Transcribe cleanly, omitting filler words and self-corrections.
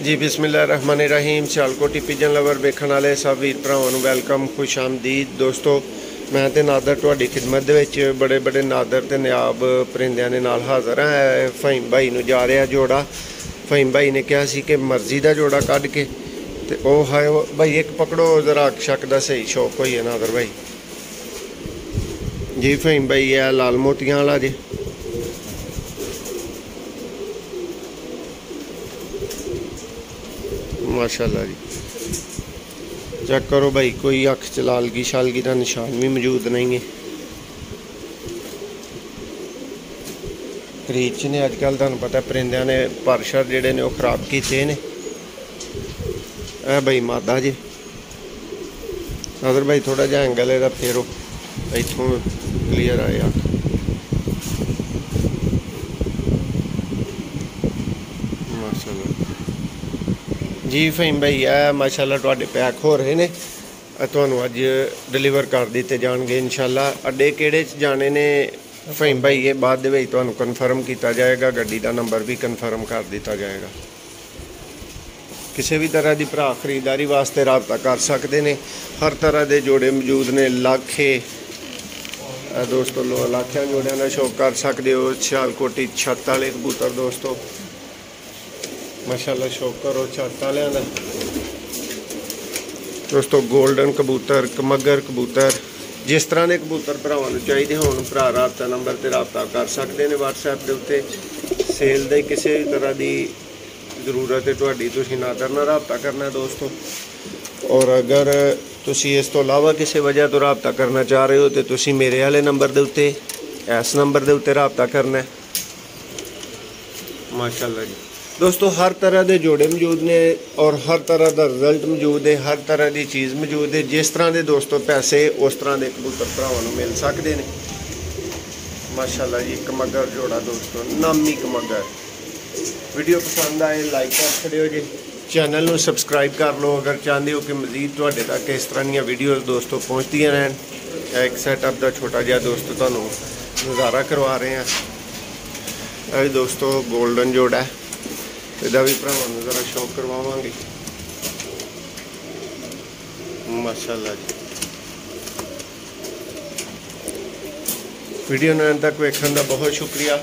जी बिस्मिल्लाहिर्रहमानिर्रहीम। Sialkoti pigeon lover वेखण वाले सब वीर भरावां नूं वेलकम, खुश आमदीद। दोस्तों मैं ते नादर तुहाडी खिदमत दे विच बड़े बड़े नादर ते नायाब परिंदियां दे नाल हाज़र हां। फ़हीम भाई नूं जा रहा जोड़ा। फ़हीम भाई ने कहा सी कि मर्जी का जोड़ा कढ़ के ते ओह है भाई एक पकड़ो जरा शक दा सही शौक होई है नादर भाई जी। फ़हीम भाई है लाल मोतियां वाला जी। माशाल्लाह जी, चेक करो भाई, कोई अख च लालगी शालगी का निशान भी मौजूद नहीं है। क्रीच ने अजकल तुहानूं पता परिंदियां ने पर शर जिहड़े ने खराब किए ने। भाई मादा जी अगर भाई थोड़ा जिहा एंगल इहदा फेरो इत्थों क्लीयर आए अख। माशाल्लाह जी फ़हीम भाई है माशाल्लाह तुहाडे पैक हो रहे ने, तुहानूं अज डिलीवर कर दिते जाणगे इंशाल्लाह। अड्डे किहड़े च जाने ने फ़हीम भाई ये बाद दे विच तुहानूं कन्फर्म किया जाएगा, गड्डी का नंबर भी कन्फर्म कर दिता जाएगा। किसी भी तरह की भरा खरीदारी वास्ते रबता कर सकते हैं। हर तरह के जोड़े मौजूद ने। लाखे दोस्तों लाखिया जोड़िया का शौक कर सकते हो। सियालकोटी छत वाले कबूतर दोस्तों माशाल्लाह शौक करो छत वाले का दोस्तों। गोल्डन कबूतर, कमगर कबूतर, जिस तरह के कबूतर भरावां नूं चाहिए होण भरा रबता नंबर पर रबता कर सकते हैं व्हाट्सएप के उत्ते। सेल की किसी भी तरह की जरूरत है तुहाडी तुसीं नादर नाल रबता करना है दोस्तों। और अगर तुसीं इस तो इलावा किसी वजह तो रबता करना चाह रहे हो तो तुसीं मेरे वाले नंबर के उत्ते इस नंबर के उत्ते रबता करना है। माशाल्लाह जी दोस्तों हर तरह के जोड़े मौजूद ने और हर तरह का रिजल्ट मौजूद है, हर तरह की चीज़ मौजूद है। जिस तरह के दोस्तों पैसे उस तरह के कबूतर भरावां नूं मिल सकते हैं। माशाल्लाह जी कमगर जोड़ा दोस्तों, नामी कमगर। वीडियो पसंद आए लाइक कर छड़ियो जी, चैनल को सबसक्राइब कर लो अगर चाहते हो कि मजीद तुहाडे तक इस तरह दी वीडियोज़ दोस्तों पहुँचदियां रहन। एक सैटअप का छोटा जिहा दोस्तों तुहानूं नज़ारा करवा रहे हैं। अरे दोस्तों गोल्डन जोड़ा है, इहदा भी भरावां नूं जरा शौक करवावांगे। माशाल्लाह जी वीडियो ने अंत तक वेखण दा बहुत शुक्रिया।